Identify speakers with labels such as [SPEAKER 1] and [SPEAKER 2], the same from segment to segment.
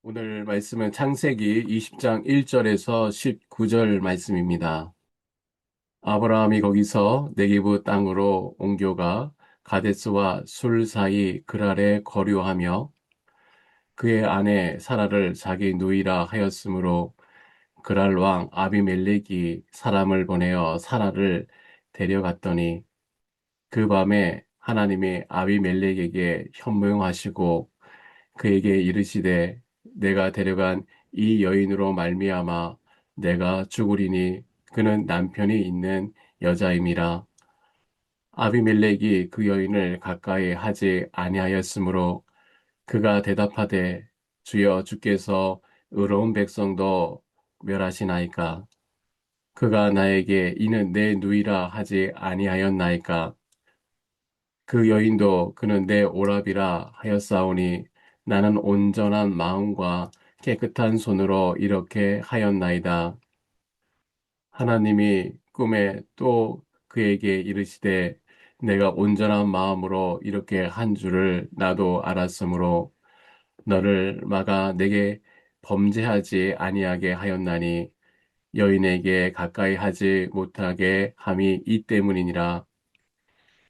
[SPEAKER 1] 오늘 말씀은 창세기 20장 1절에서 19절 말씀입니다. 아브라함이 거기서 네게부 땅으로 옮겨가 가데스와 술 사이 그랄에 거류하며 그의 아내 사라를 자기 누이라 하였으므로 그랄 왕 아비멜렉이 사람을 보내어 사라를 데려갔더니 그 밤에 하나님이 아비멜렉에게 현무용하시고 그에게 이르시되 내가 데려간 이 여인으로 말미암아 내가 죽으리니 그는 남편이 있는 여자임이라. 아비멜렉이 그 여인을 가까이 하지 아니하였으므로 그가 대답하되 주여 주께서 의로운 백성도 멸하시나이까. 그가 나에게 이는 내 누이라 하지 아니하였나이까. 그 여인도 그는 내 오랍이라 하였사오니 나는 온전한 마음과 깨끗한 손으로 이렇게 하였나이다. 하나님이 꿈에 또 그에게 이르시되 내가 온전한 마음으로 이렇게 한 줄을 나도 알았으므로 너를 막아 내게 범죄하지 아니하게 하였나니 여인에게 가까이 하지 못하게 함이 이 때문이니라.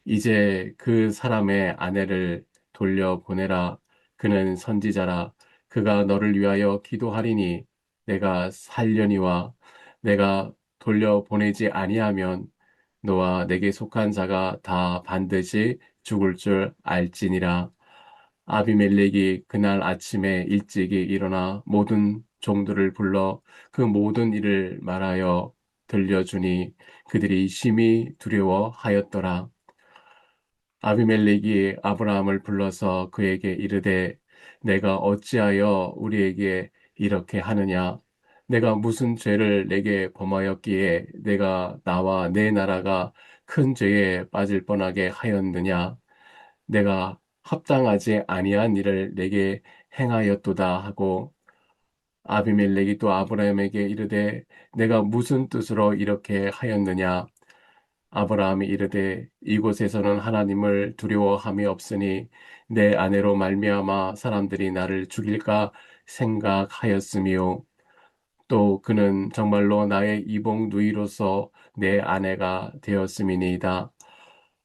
[SPEAKER 1] 이제 그 사람의 아내를 돌려보내라. 그는 선지자라. 그가 너를 위하여 기도하리니 내가 살려니와 내가 돌려보내지 아니하면 너와 내게 속한 자가 다 반드시 죽을 줄 알지니라. 아비멜렉이 그날 아침에 일찍이 일어나 모든 종들을 불러 그 모든 일을 말하여 들려주니 그들이 심히 두려워하였더라. 아비멜렉이 아브라함을 불러서 그에게 이르되 내가 어찌하여 우리에게 이렇게 하느냐? 내가 무슨 죄를 내게 범하였기에 내가 나와 내 나라가 큰 죄에 빠질 뻔하게 하였느냐? 내가 합당하지 아니한 일을 내게 행하였도다 하고 아비멜렉이 또 아브라함에게 이르되 내가 무슨 뜻으로 이렇게 하였느냐? 아브라함이 이르되 이곳에서는 하나님을 두려워함이 없으니 내 아내로 말미암아 사람들이 나를 죽일까 생각하였으며 또 그는 정말로 나의 이복 누이로서 내 아내가 되었음이니이다.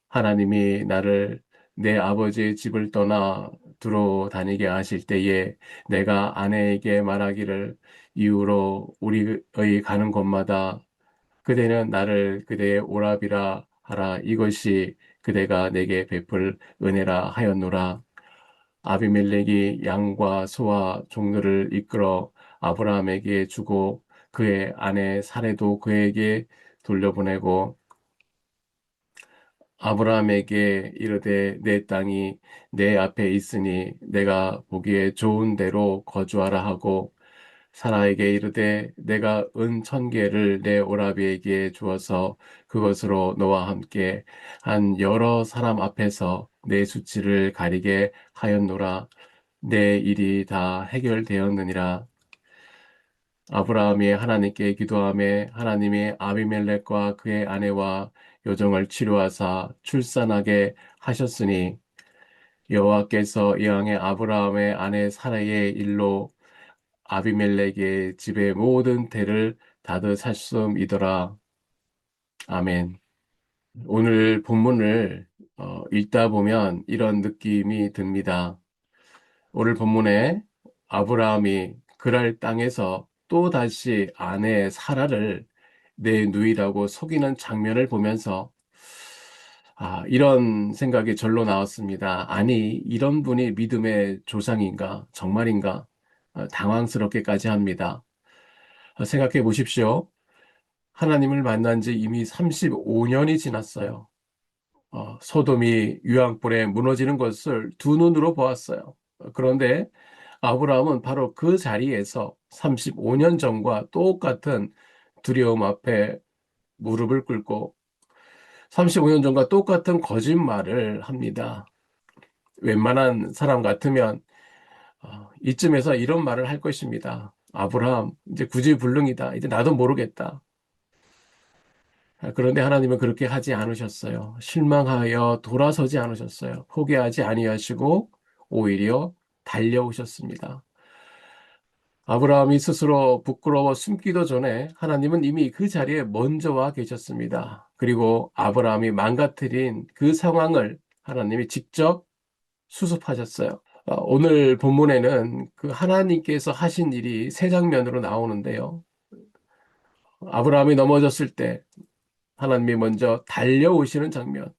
[SPEAKER 1] 하나님이 나를 내 아버지의 집을 떠나 두루 다니게 하실 때에 내가 아내에게 말하기를 이후로 우리의 가는 곳마다 그대는 나를 그대의 오랍이라 하라. 이것이 그대가 내게 베풀 은혜라 하였노라. 아비멜렉이 양과 소와 종들을 이끌어 아브라함에게 주고 그의 아내 사레도 그에게 돌려보내고 아브라함에게 이르되 내 땅이 내 앞에 있으니 내가 보기에 좋은 대로 거주하라 하고 사라에게 이르되 내가 은 1,000개를 내 오라비에게 주어서 그것으로 너와 함께 한 여러 사람 앞에서 내 수치를 가리게 하였노라. 내 일이 다 해결되었느니라. 아브라함이 하나님께 기도하매 하나님이 아비멜렉과 그의 아내와 요정을 치료하사 출산하게 하셨으니 여호와께서 이왕에 아브라함의 아내 사라의 일로 아비멜렉의 집의 모든 대를 다드셨음이더라. 아멘. 오늘 본문을 읽다 보면 이런 느낌이 듭니다. 오늘 본문에 아브라함이 그랄 땅에서 또 다시 아내 사라를 내 누이라고 속이는 장면을 보면서 이런 생각이 절로 나왔습니다. 아니, 이런 분이 믿음의 조상인가? 정말인가? 당황스럽게까지 합니다. 생각해 보십시오. 하나님을 만난 지 이미 35년이 지났어요. 소돔이 유황불에 무너지는 것을 두 눈으로 보았어요. 그런데 아브라함은 바로 그 자리에서 35년 전과 똑같은 두려움 앞에 무릎을 꿇고 35년 전과 똑같은 거짓말을 합니다. 웬만한 사람 같으면 이쯤에서 이런 말을 할 것입니다. 아브라함, 이제 구지불능이다. 이제 나도 모르겠다. 그런데 하나님은 그렇게 하지 않으셨어요. 실망하여 돌아서지 않으셨어요. 포기하지 아니하시고 오히려 달려오셨습니다. 아브라함이 스스로 부끄러워 숨기도 전에 하나님은 이미 그 자리에 먼저 와 계셨습니다. 그리고 아브라함이 망가뜨린 그 상황을 하나님이 직접 수습하셨어요. 오늘 본문에는 그 하나님께서 하신 일이 세 장면으로 나오는데요. 아브라함이 넘어졌을 때 하나님이 먼저 달려오시는 장면,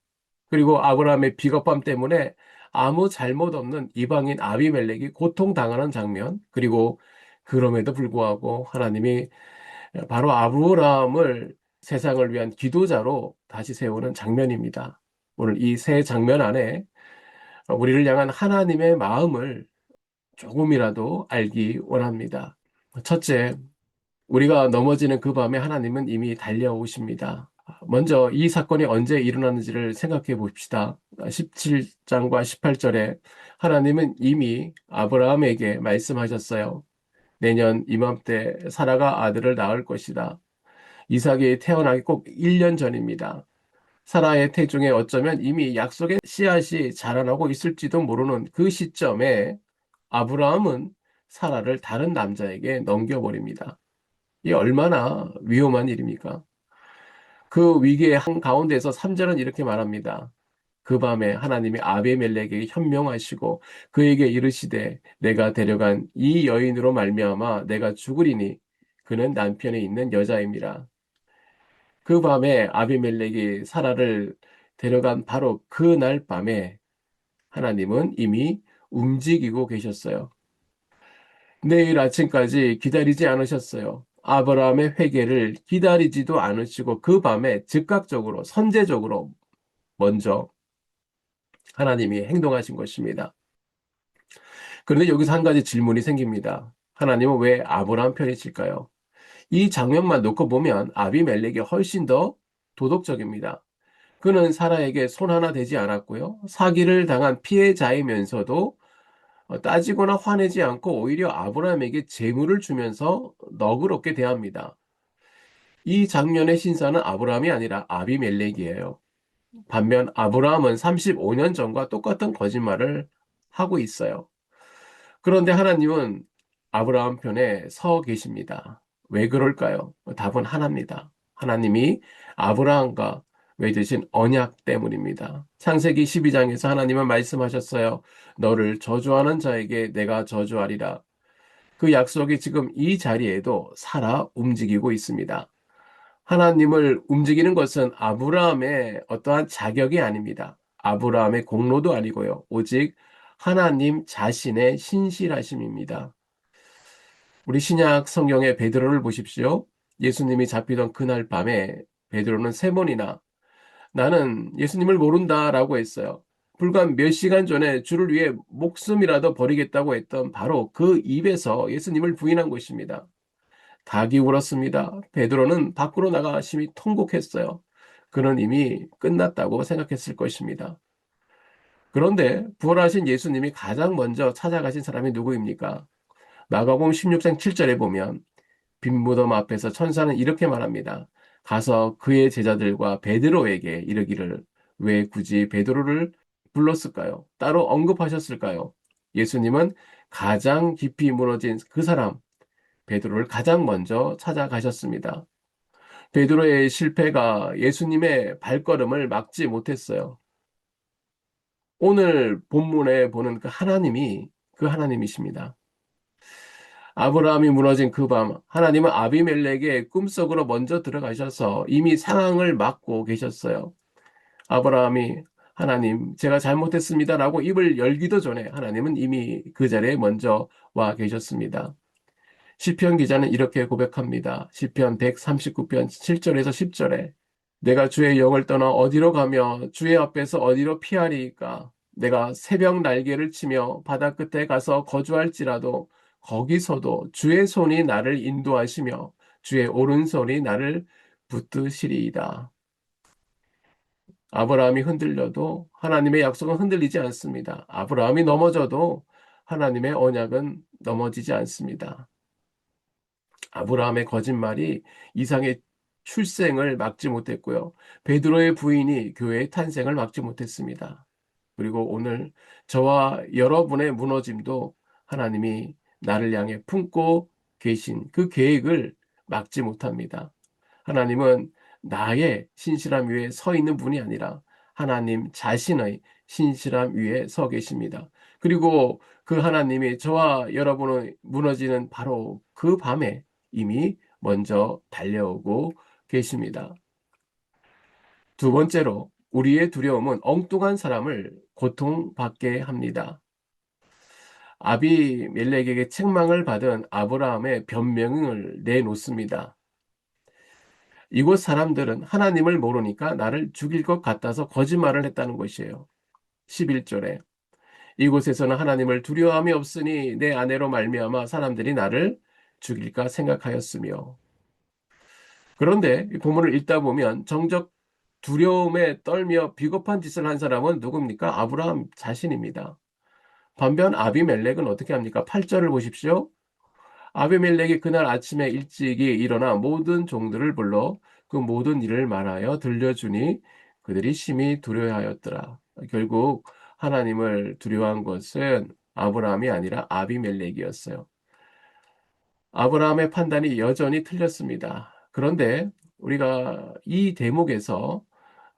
[SPEAKER 1] 그리고 아브라함의 비겁함 때문에 아무 잘못 없는 이방인 아비멜렉이 고통당하는 장면, 그리고 그럼에도 불구하고 하나님이 바로 아브라함을 세상을 위한 기도자로 다시 세우는 장면입니다. 오늘 이 세 장면 안에 우리를 향한 하나님의 마음을 조금이라도 알기 원합니다. 첫째, 우리가 넘어지는 그 밤에 하나님은 이미 달려오십니다. 먼저 이 사건이 언제 일어났는지를 생각해 봅시다. 17장과 18절에 하나님은 이미 아브라함에게 말씀하셨어요. 내년 이맘때 사라가 아들을 낳을 것이다. 이삭이 태어나기 꼭 1년 전입니다. 사라의 태중에 어쩌면 이미 약속의 씨앗이 자라나고 있을지도 모르는 그 시점에 아브라함은 사라를 다른 남자에게 넘겨버립니다. 이 얼마나 위험한 일입니까? 그 위기의 한가운데서 3절은 이렇게 말합니다. 그 밤에 하나님이 아비멜렉에게 현명하시고 그에게 이르시되 내가 데려간 이 여인으로 말미암아 내가 죽으리니 그는 남편이 있는 여자임이라. 그 밤에 아비멜렉이 사라를 데려간 바로 그날 밤에 하나님은 이미 움직이고 계셨어요. 내일 아침까지 기다리지 않으셨어요. 아브라함의 회개를 기다리지도 않으시고 그 밤에 즉각적으로 선제적으로 먼저 하나님이 행동하신 것입니다. 그런데 여기서 한 가지 질문이 생깁니다. 하나님은 왜 아브라함 편이실까요? 이 장면만 놓고 보면 아비멜렉이 훨씬 더 도덕적입니다. 그는 사라에게 손 하나 대지 않았고요. 사기를 당한 피해자이면서도 따지거나 화내지 않고 오히려 아브라함에게 재물을 주면서 너그럽게 대합니다. 이 장면의 신사는 아브라함이 아니라 아비멜렉이에요. 반면 아브라함은 35년 전과 똑같은 거짓말을 하고 있어요. 그런데 하나님은 아브라함 편에 서 계십니다. 왜 그럴까요? 답은 하나입니다. 하나님이 아브라함과 맺으신 언약 때문입니다. 창세기 12장에서 하나님은 말씀하셨어요. 너를 저주하는 자에게 내가 저주하리라. 그 약속이 지금 이 자리에도 살아 움직이고 있습니다. 하나님을 움직이는 것은 아브라함의 어떠한 자격이 아닙니다. 아브라함의 공로도 아니고요. 오직 하나님 자신의 신실하심입니다. 우리 신약 성경의 베드로를 보십시오. 예수님이 잡히던 그날 밤에 베드로는 세 번이나 나는 예수님을 모른다라고 했어요. 불과 몇 시간 전에 주를 위해 목숨이라도 버리겠다고 했던 바로 그 입에서 예수님을 부인한 것입니다. 닭이 울었습니다. 베드로는 밖으로 나가 심히 통곡했어요. 그는 이미 끝났다고 생각했을 것입니다. 그런데 부활하신 예수님이 가장 먼저 찾아가신 사람이 누구입니까? 마가복음 16장 7절에 보면 빈 무덤 앞에서 천사는 이렇게 말합니다. 가서 그의 제자들과 베드로에게 이르기를 왜 굳이 베드로를 불렀을까요? 따로 언급하셨을까요? 예수님은 가장 깊이 무너진 그 사람, 베드로를 가장 먼저 찾아가셨습니다. 베드로의 실패가 예수님의 발걸음을 막지 못했어요. 오늘 본문에 보는 그 하나님이 그 하나님이십니다. 아브라함이 무너진 그 밤, 하나님은 아비멜렉의 꿈속으로 먼저 들어가셔서 이미 상황을 막고 계셨어요. 아브라함이 하나님, 제가 잘못했습니다라고 입을 열기도 전에 하나님은 이미 그 자리에 먼저 와 계셨습니다. 시편 기자는 이렇게 고백합니다. 시편 139편 7절에서 10절에 내가 주의 영을 떠나 어디로 가며 주의 앞에서 어디로 피하리이까? 내가 새벽 날개를 치며 바다 끝에 가서 거주할지라도 거기서도 주의 손이 나를 인도하시며 주의 오른손이 나를 붙드시리이다. 아브라함이 흔들려도 하나님의 약속은 흔들리지 않습니다. 아브라함이 넘어져도 하나님의 언약은 넘어지지 않습니다. 아브라함의 거짓말이 이상의 출생을 막지 못했고요. 베드로의 부인이 교회의 탄생을 막지 못했습니다. 그리고 오늘 저와 여러분의 무너짐도 하나님이 나를 향해 품고 계신 그 계획을 막지 못합니다. 하나님은 나의 신실함 위에 서 있는 분이 아니라 하나님 자신의 신실함 위에 서 계십니다. 그리고 그 하나님이 저와 여러분의 무너지는 바로 그 밤에 이미 먼저 달려오고 계십니다. 두 번째로, 우리의 두려움은 엉뚱한 사람을 고통받게 합니다. 아비멜렉에게 책망을 받은 아브라함의 변명을 내놓습니다. 이곳 사람들은 하나님을 모르니까 나를 죽일 것 같아서 거짓말을 했다는 것이에요. 11절에 이곳에서는 하나님을 두려워함이 없으니 내 아내로 말미암아 사람들이 나를 죽일까 생각하였으며. 그런데 이 본문을 읽다 보면 정적 두려움에 떨며 비겁한 짓을 한 사람은 누굽니까? 아브라함 자신입니다. 반면 아비멜렉은 어떻게 합니까? 8절을 보십시오. 아비멜렉이 그날 아침에 일찍이 일어나 모든 종들을 불러 그 모든 일을 말하여 들려주니 그들이 심히 두려워하였더라. 결국 하나님을 두려워한 것은 아브라함이 아니라 아비멜렉이었어요. 아브라함의 판단이 여전히 틀렸습니다. 그런데 우리가 이 대목에서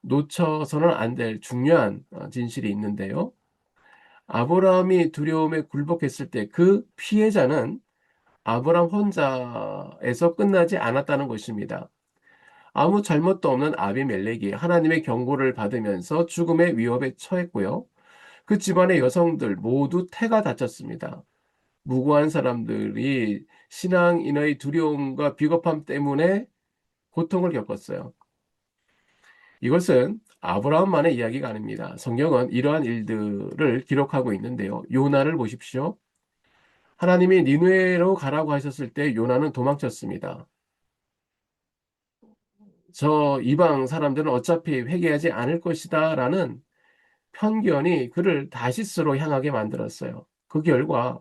[SPEAKER 1] 놓쳐서는 안 될 중요한 진실이 있는데요. 아브라함이 두려움에 굴복했을 때 그 피해자는 아브라함 혼자에서 끝나지 않았다는 것입니다. 아무 잘못도 없는 아비멜렉이 하나님의 경고를 받으면서 죽음의 위협에 처했고요. 그 집안의 여성들 모두 태가 다쳤습니다. 무고한 사람들이 신앙인의 두려움과 비겁함 때문에 고통을 겪었어요. 이것은 아브라함만의 이야기가 아닙니다. 성경은 이러한 일들을 기록하고 있는데요. 요나를 보십시오. 하나님이 니느웨로 가라고 하셨을 때 요나는 도망쳤습니다. 저 이방 사람들은 어차피 회개하지 않을 것이다 라는 편견이 그를 다시스로 향하게 만들었어요. 그 결과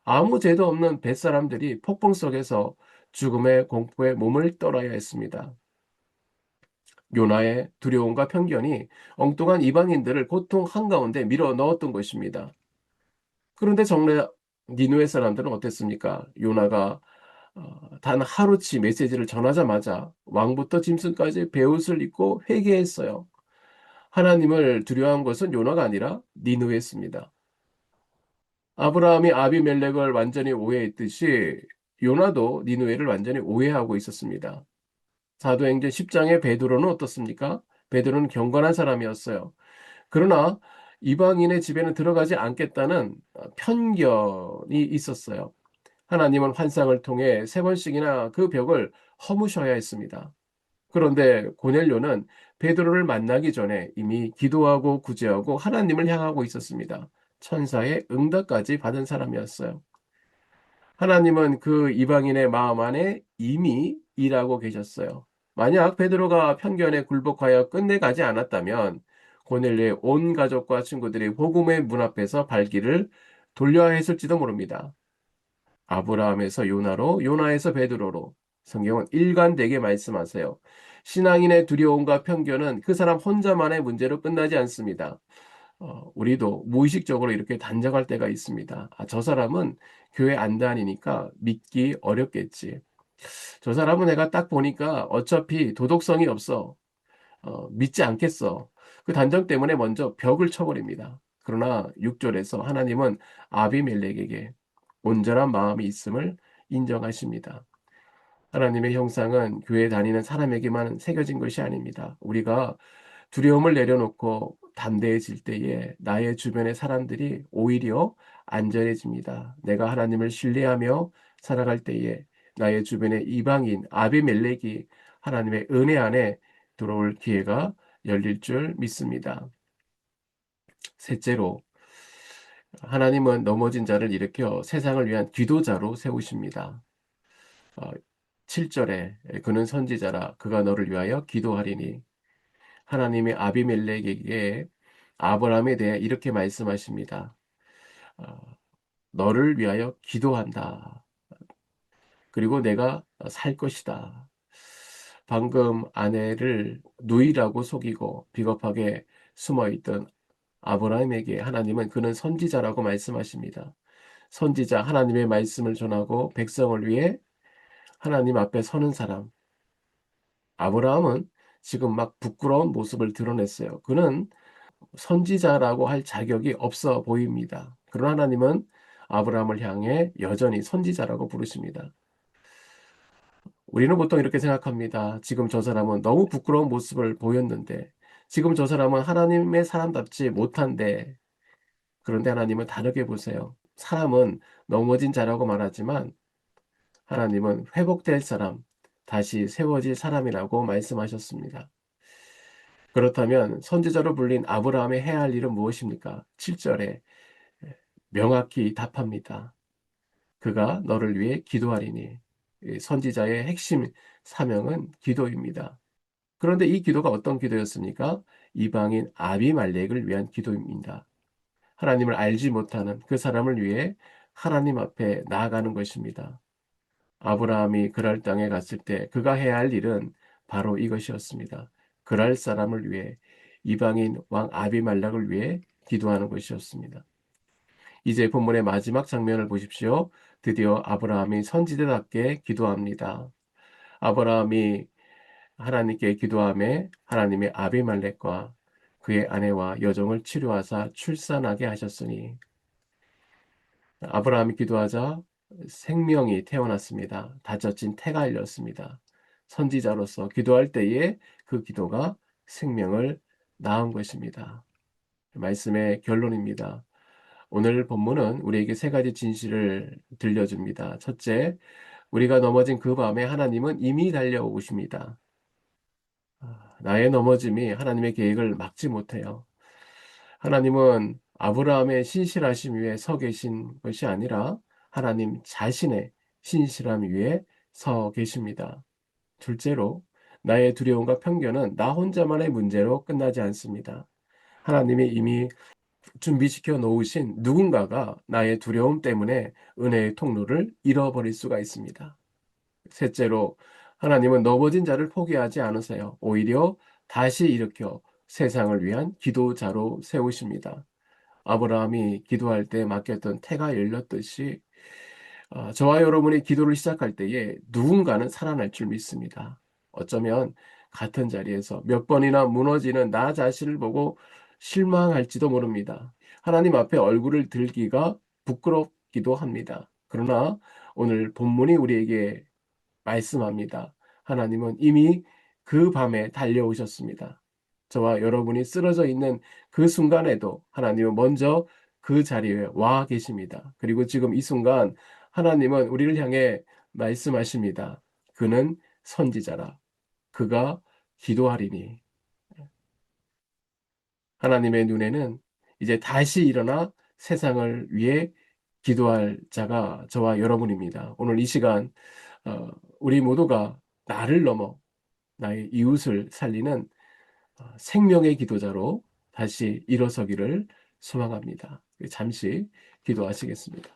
[SPEAKER 1] 아무 죄도 없는 뱃사람들이 폭풍 속에서 죽음의 공포에 몸을 떨어야 했습니다. 요나의 두려움과 편견이 엉뚱한 이방인들을 고통 한가운데 밀어 넣었던 것입니다. 그런데 정작 니누의 사람들은 어땠습니까? 요나가 단 하루치 메시지를 전하자마자 왕부터 짐승까지 베옷을 입고 회개했어요. 하나님을 두려워한 것은 요나가 아니라 니누였습니다. 아브라함이 아비멜렉을 완전히 오해했듯이 요나도 니누에를 완전히 오해하고 있었습니다. 사도행전 10장의 베드로는 어떻습니까? 베드로는 경건한 사람이었어요. 그러나 이방인의 집에는 들어가지 않겠다는 편견이 있었어요. 하나님은 환상을 통해 세 번씩이나 그 벽을 허무셔야 했습니다. 그런데 고넬료는 베드로를 만나기 전에 이미 기도하고 구제하고 하나님을 향하고 있었습니다. 천사의 응답까지 받은 사람이었어요. 하나님은 그 이방인의 마음 안에 이미 일하고 계셨어요. 만약 베드로가 편견에 굴복하여 끝내가지 않았다면 고넬료의 온 가족과 친구들이 복음의 문 앞에서 발길을 돌려야 했을지도 모릅니다. 아브라함에서 요나로, 요나에서 베드로로 성경은 일관되게 말씀하세요. 신앙인의 두려움과 편견은 그 사람 혼자만의 문제로 끝나지 않습니다. 우리도 무의식적으로 이렇게 단정할 때가 있습니다. 아, 저 사람은 교회 안 다니니까 믿기 어렵겠지. 저 사람은 내가 딱 보니까 어차피 도덕성이 없어. 믿지 않겠어. 그 단정 때문에 먼저 벽을 쳐버립니다. 그러나 6절에서 하나님은 아비멜렉에게 온전한 마음이 있음을 인정하십니다. 하나님의 형상은 교회 다니는 사람에게만 새겨진 것이 아닙니다. 우리가 두려움을 내려놓고 담대해질 때에 나의 주변의 사람들이 오히려 안전해집니다. 내가 하나님을 신뢰하며 살아갈 때에 나의 주변의 이방인 아비멜렉이 하나님의 은혜 안에 들어올 기회가 열릴 줄 믿습니다. 셋째로, 하나님은 넘어진 자를 일으켜 세상을 위한 기도자로 세우십니다. 어, 7절에 그는 선지자라 그가 너를 위하여 기도하리니. 하나님의 아비멜렉에게 아브라함에 대해 이렇게 말씀하십니다. 어, 너를 위하여 기도한다. 그리고 내가 살 것이다. 방금 아내를 누이라고 속이고 비겁하게 숨어있던 아브라함에게 하나님은 그는 선지자라고 말씀하십니다. 선지자 하나님의 말씀을 전하고 백성을 위해 하나님 앞에 서는 사람. 아브라함은 지금 막 부끄러운 모습을 드러냈어요. 그는 선지자라고 할 자격이 없어 보입니다. 그러나 하나님은 아브라함을 향해 여전히 선지자라고 부르십니다. 우리는 보통 이렇게 생각합니다. 지금 저 사람은 너무 부끄러운 모습을 보였는데, 지금 저 사람은 하나님의 사람답지 못한데, 그런데 하나님은 다르게 보세요. 사람은 넘어진 자라고 말하지만, 하나님은 회복될 사람, 다시 세워질 사람이라고 말씀하셨습니다. 그렇다면 선지자로 불린 아브라함이 해야 할 일은 무엇입니까? 7절에 명확히 답합니다. 그가 너를 위해 기도하리니. 이 선지자의 핵심 사명은 기도입니다. 그런데 이 기도가 어떤 기도였습니까? 이방인 아비말렉을 위한 기도입니다. 하나님을 알지 못하는 그 사람을 위해 하나님 앞에 나아가는 것입니다. 아브라함이 그랄 땅에 갔을 때 그가 해야 할 일은 바로 이것이었습니다. 그랄 사람을 위해 이방인 왕 아비말렉을 위해 기도하는 것이었습니다. 이제 본문의 마지막 장면을 보십시오. 드디어 아브라함이 선지자답게 기도합니다. 아브라함이 하나님께 기도함에 하나님의 아비말렉과 그의 아내와 여종을 치료하사 출산하게 하셨으니 아브라함이 기도하자 생명이 태어났습니다. 다젖진 태가 열렸습니다. 선지자로서 기도할 때에 그 기도가 생명을 낳은 것입니다. 말씀의 결론입니다. 오늘 본문은 우리에게 세 가지 진실을 들려줍니다. 첫째, 우리가 넘어진 그 밤에 하나님은 이미 달려오십니다. 나의 넘어짐이 하나님의 계획을 막지 못해요. 하나님은 아브라함의 신실하심 위에 서 계신 것이 아니라 하나님 자신의 신실함 위에 서 계십니다. 둘째로, 나의 두려움과 편견은 나 혼자만의 문제로 끝나지 않습니다. 하나님이 이미 준비시켜 놓으신 누군가가 나의 두려움 때문에 은혜의 통로를 잃어버릴 수가 있습니다. 셋째로, 하나님은 넘어진 자를 포기하지 않으세요. 오히려 다시 일으켜 세상을 위한 기도자로 세우십니다. 아브라함이 기도할 때 맡겼던 태가 열렸듯이 저와 여러분이 기도를 시작할 때에 누군가는 살아날 줄 믿습니다. 어쩌면 같은 자리에서 몇 번이나 무너지는 나 자신을 보고 실망할지도 모릅니다. 하나님 앞에 얼굴을 들기가 부끄럽기도 합니다. 그러나 오늘 본문이 우리에게 말씀합니다. 하나님은 이미 그 밤에 달려오셨습니다. 저와 여러분이 쓰러져 있는 그 순간에도 하나님은 먼저 그 자리에 와 계십니다. 그리고 지금 이 순간 하나님은 우리를 향해 말씀하십니다. 그는 선지자라. 그가 기도하리니. 하나님의 눈에는 이제 다시 일어나 세상을 위해 기도할 자가 저와 여러분입니다. 오늘 이 시간 어, 우리 모두가 나를 넘어 나의 이웃을 살리는 생명의 기도자로 다시 일어서기를 소망합니다. 잠시 기도하시겠습니다.